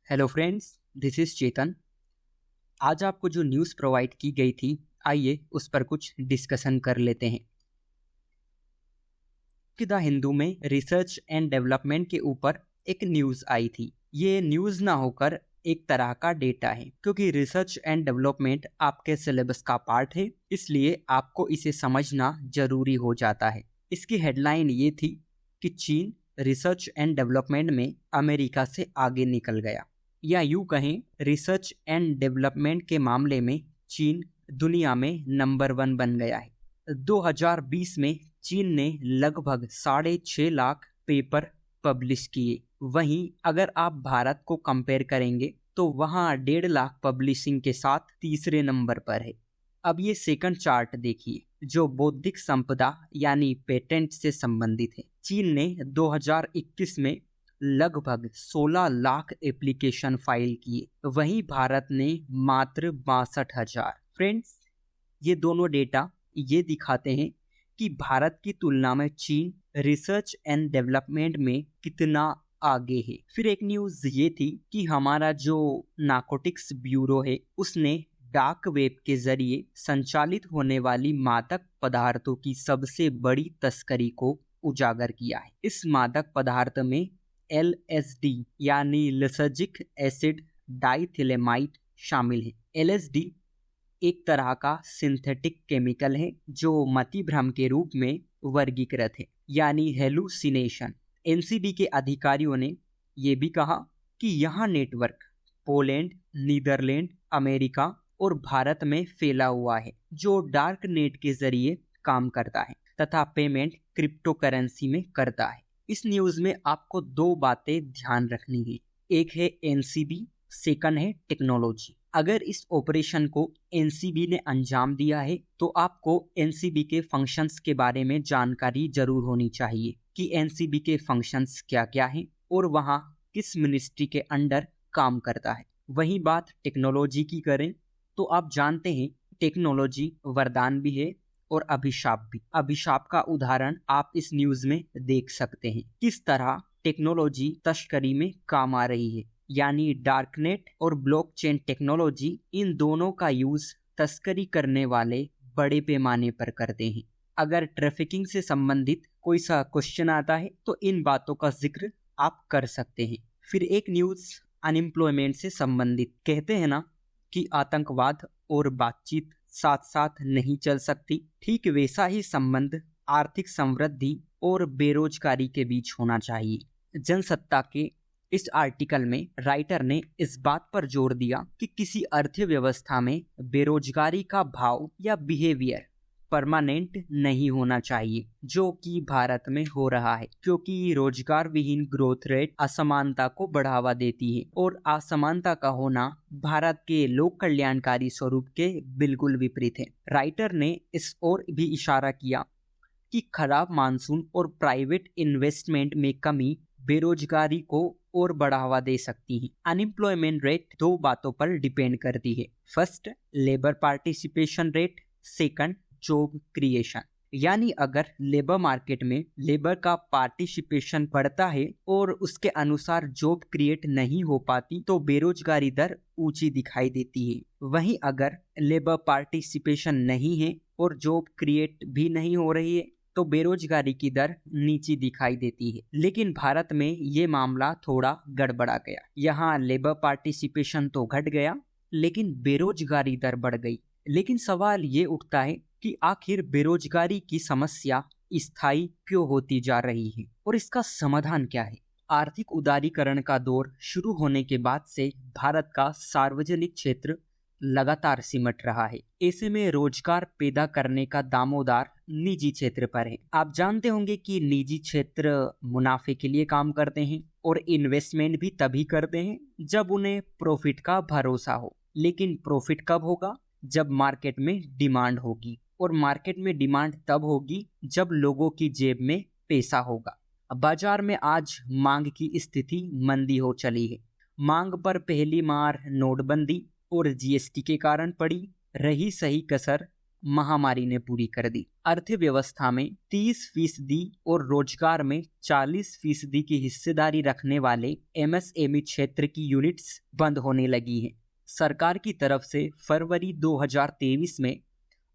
Hello friends, this is चेतन। आज आपको जो न्यूज़ प्रोवाइड की गई थी, आइए उस पर कुछ डिस्कशन कर लेते हैं। कि द हिंदू में रिसर्च एंड डेवलपमेंट के ऊपर एक न्यूज़ आई थी। ये न्यूज़ ना होकर एक तरह का डेटा है, क्योंकि रिसर्च एंड डेवलपमेंट आपके सिलेबस का पार्ट है, इसलिए आपको इसे समझना जरूरी हो जाता है। इसकी हेडलाइन ये थी कि चीन रिसर्च एंड डेवलपमेंट में अमेरिका से आगे निकल गया, या यूं कहें रिसर्च एंड डेवलपमेंट के मामले में चीन दुनिया में नंबर 1 बन गया है। 2020 में चीन ने लगभग 6.5 लाख पेपर पब्लिश किए। वहीं अगर आप भारत को कंपेयर करेंगे तो वहां 1.5 लाख पब्लिशिंग के साथ तीसरे नंबर पर है। अब ये सेकंड चार्ट देखिए, जो बौद्धिक संपदा यानी पेटेंट से संबंधित है। चीन ने 2021 में लगभग 16 लाख एप्लीकेशन फाइल किए, वहीं भारत ने मात्र 62,000। फ्रेंड्स, ये दोनों डेटा ये दिखाते हैं कि भारत की तुलना में चीन रिसर्च एंड डेवलपमेंट में कितना आगे है। फिर एक न्यूज़ ये थी कि हमारा जो नार्कोटिक्स ब्यूरो है, उसने डार्क वेब के जरिए संचालित होने वाली मादक पदार्थों की सबसे बड़ी तस्करी को उजागर किया है। इस मादक पदार्थ में LSD यानी लिसर्जिक एसिड डाइथिलेमाइड शामिल है। LSD एक तरह का सिंथेटिक केमिकल है जो मतिभ्रम के रूप में वर्गीकृत है, यानी हेलुसिनेशन। एनसीबी के अधिकारियों ने यह भी कहा कि यह नेटवर्क पोलैंड, नीदरलैंड, अमेरिका और भारत में फैला हुआ है, जो डार्क नेट के जरिए काम करता है तथा पेमेंट क्रिप्टो करेंसी में करता है। इस न्यूज़ में आपको दो बातें ध्यान रखनी है, एक है एनसीबी, सेकंड है टेक्नोलॉजी। अगर इस ऑपरेशन को एनसीबी ने अंजाम दिया है तो आपको एनसीबी के फंक्शंस के बारे में जानकारी जरूर होनी चाहिए कि एनसीबी के फंक्शंस क्या क्या हैं और वहाँ किस मिनिस्ट्री के अंडर काम करता है। वही बात टेक्नोलॉजी की करें तो आप जानते हैं टेक्नोलॉजी वरदान भी है और अभिशाप भी। अभिशाप का उदाहरण आप इस न्यूज़ में देख सकते हैं, किस तरह टेक्नोलॉजी तस्करी में काम आ रही है, यानी डार्कनेट और ब्लॉकचेन टेक्नोलॉजी, इन दोनों का यूज तस्करी करने वाले बड़े पैमाने पर करते हैं। अगर ट्रैफिकिंग से संबंधित कोई सा क्वेश्चन आता है तो इन बातों का जिक्र आप कर सकते हैं। फिर एक न्यूज अनएम्प्लॉयमेंट से संबंधित। कहते हैं ना कि आतंकवाद और बातचीत साथ साथ नहीं चल सकती, ठीक वैसा ही संबंध आर्थिक समृद्धि और बेरोजगारी के बीच होना चाहिए। जनसत्ता के इस आर्टिकल में राइटर ने इस बात पर जोर दिया कि किसी अर्थव्यवस्था में बेरोजगारी का भाव या बिहेवियर परमानेंट नहीं होना चाहिए, जो कि भारत में हो रहा है, क्योंकि रोजगार विहीन ग्रोथ रेट असमानता को बढ़ावा देती है और असमानता का होना भारत के लोक कल्याणकारी स्वरूप के बिल्कुल विपरीत है। राइटर ने इस ओर भी इशारा किया कि खराब मानसून और प्राइवेट इन्वेस्टमेंट में कमी बेरोजगारी को और बढ़ावा दे सकती है। अनएम्प्लॉयमेंट रेट दो बातों पर डिपेंड करती है, first labour participation rate, second job creation. यानी अगर लेबर मार्केट में लेबर का पार्टिसिपेशन बढ़ता है और उसके अनुसार जॉब क्रिएट नहीं हो पाती तो बेरोजगारी दर ऊंची दिखाई देती है। वहीं अगर लेबर पार्टिसिपेशन नहीं है और जॉब क्रिएट भी नहीं हो रही है तो बेरोजगारी की दर नीची दिखाई देती है। लेकिन भारत में ये मामला थोड़ा गड़बड़ा गया। यहाँ लेबर पार्टिसिपेशन तो घट गया लेकिन बेरोजगारी दर बढ़ गई। लेकिन सवाल ये उठता है कि आखिर बेरोजगारी की समस्या स्थायी क्यों होती जा रही है और इसका समाधान क्या है। आर्थिक उदारीकरण का दौर शुरू होने के बाद से भारत का सार्वजनिक क्षेत्र लगातार सिमट रहा है। ऐसे में रोजगार पैदा करने का दामोदार निजी क्षेत्र पर है। आप जानते होंगे कि निजी क्षेत्र मुनाफे के लिए काम करते हैं और इन्वेस्टमेंट भी तभी करते हैं जब उन्हें प्रॉफिट का भरोसा हो। लेकिन प्रॉफिट कब होगा? जब मार्केट में डिमांड होगी, और मार्केट में डिमांड तब होगी जब लोगों की जेब में पैसा होगा। बाजार में आज मांग की स्थिति मंदी हो चली है। मांग पर पहली मार नोटबंदी और जीएसटी के कारण पड़ी, रही सही कसर महामारी ने पूरी कर दी। अर्थव्यवस्था में 30% और रोजगार में 40% की हिस्सेदारी रखने वाले MSME क्षेत्र की यूनिट्स बंद होने लगी हैं। सरकार की तरफ से फरवरी 2023 में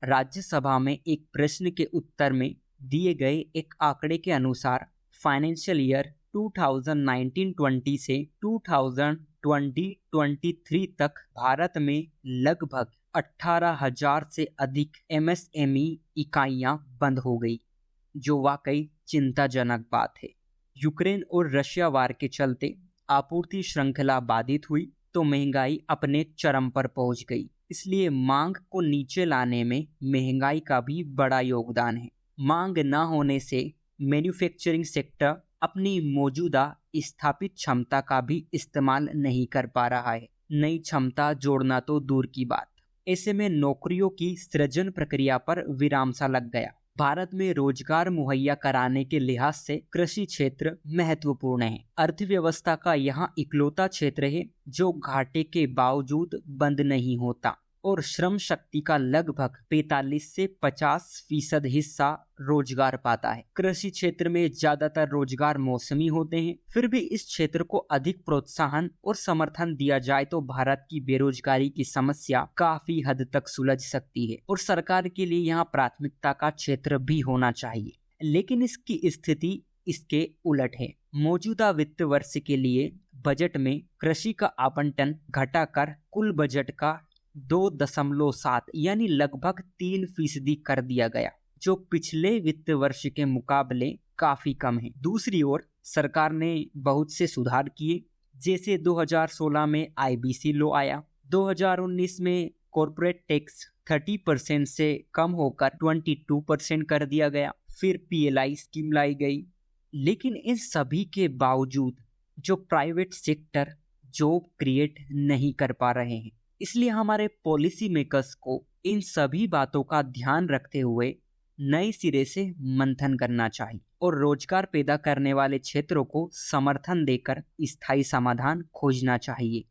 राज्यसभा में एक प्रश्न के उत्तर में दिए गए एक आंकड़े के अनुसार फाइनेंशियल ईयर 2019-20 से 2020-23 तक भारत में लगभग 18,000 से अधिक MSME इकाइयां बंद हो गई, जो वाकई चिंताजनक बात है। यूक्रेन और रशिया वार के चलते आपूर्ति श्रृंखला बाधित हुई तो महंगाई अपने चरम पर पहुंच गई। इसलिए मांग को नीचे लाने में महंगाई का भी बड़ा योगदान है। मांग न होने से मैन्युफैक्चरिंग सेक्टर अपनी मौजूदा स्थापित क्षमता का भी इस्तेमाल नहीं कर पा रहा है। नई क्षमता जोड़ना तो दूर की बात, ऐसे में नौकरियों की सृजन प्रक्रिया पर विराम सा लग गया। भारत में रोजगार मुहैया कराने के लिहाज से कृषि क्षेत्र महत्वपूर्ण है। अर्थव्यवस्था का यहाँ इकलौता क्षेत्र है जो घाटे के बावजूद बंद नहीं होता और श्रम शक्ति का लगभग 45 से 50% हिस्सा रोजगार पाता है। कृषि क्षेत्र में ज्यादातर रोजगार मौसमी होते हैं, फिर भी इस क्षेत्र को अधिक प्रोत्साहन और समर्थन दिया जाए तो भारत की बेरोजगारी की समस्या काफी हद तक सुलझ सकती है और सरकार के लिए यहाँ प्राथमिकता का क्षेत्र भी होना चाहिए। लेकिन इसकी स्थिति इसके उलट है। मौजूदा वित्त वर्ष के लिए बजट में कृषि का आवंटन घटाकर कुल बजट का 2.7 यानी लगभग 3% कर दिया गया, जो पिछले वित्त वर्ष के मुकाबले काफी कम है। दूसरी ओर सरकार ने बहुत से सुधार किए, जैसे 2016 में IBC लॉ आया, 2019 में कॉर्पोरेट टैक्स 30% से कम होकर 22% कर दिया गया, फिर PLI स्कीम लाई गई। लेकिन इन सभी के बावजूद जो प्राइवेट सेक्टर जॉब क्रिएट नहीं कर पा रहे हैं, इसलिए हमारे पॉलिसी मेकर्स को इन सभी बातों का ध्यान रखते हुए नए सिरे से मंथन करना चाहिए और रोजगार पैदा करने वाले क्षेत्रों को समर्थन देकर स्थायी समाधान खोजना चाहिए।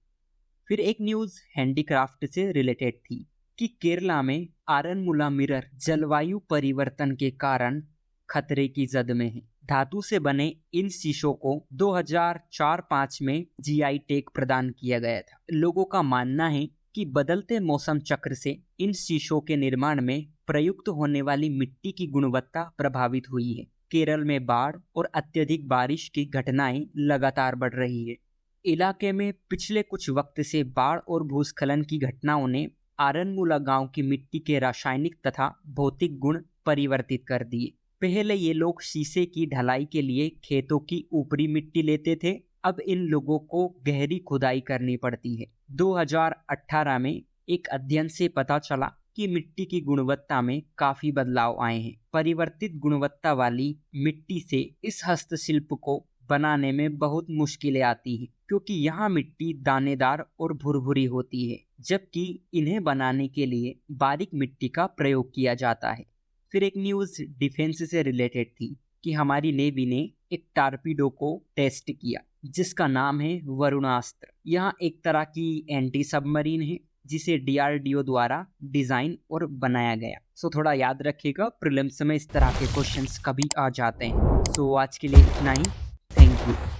फिर एक न्यूज़ हैंडीक्राफ्ट से रिलेटेड थी कि केरला में आरनमुला मिरर जलवायु परिवर्तन के कारण खतरे की जद में है। धातु से बने इन शीशों को 2004-05 में GI टैग प्रदान किया गया था। लोगों का मानना है कि बदलते मौसम चक्र से इन शीशों के निर्माण में प्रयुक्त होने वाली मिट्टी की गुणवत्ता प्रभावित हुई है। केरल में बाढ़ और अत्यधिक बारिश की घटनाएं लगातार बढ़ रही है। इलाके में पिछले कुछ वक्त से बाढ़ और भूस्खलन की घटनाओं ने आरनमुला गांव की मिट्टी के रासायनिक तथा भौतिक गुण परिवर्तित कर दिए। पहले ये लोग शीशे की ढलाई के लिए खेतों की ऊपरी मिट्टी लेते थे, अब इन लोगों को गहरी खुदाई करनी पड़ती है। 2018 में एक अध्ययन से पता चला कि मिट्टी की गुणवत्ता में काफी बदलाव आए हैं। परिवर्तित गुणवत्ता वाली मिट्टी से इस हस्तशिल्प को बनाने में बहुत मुश्किलें आती हैं, क्योंकि यहाँ मिट्टी दानेदार और भुरभुरी होती है, जबकि इन्हें बनाने के लिए बारीक मिट्टी का प्रयोग किया जाता है। फिर एक न्यूज़ डिफेंस से रिलेटेड थी कि हमारी नेवी ने एक टारपीडो को टेस्ट किया जिसका नाम है वरुणास्त्र। यह एक तरह की एंटी सबमरीन है जिसे DRDO द्वारा डिजाइन और बनाया गया। सो थोड़ा याद रखिएगा, प्रीलिम्स में इस तरह के क्वेश्चंस कभी आ जाते हैं। सो आज के लिए इतना ही। Thank you.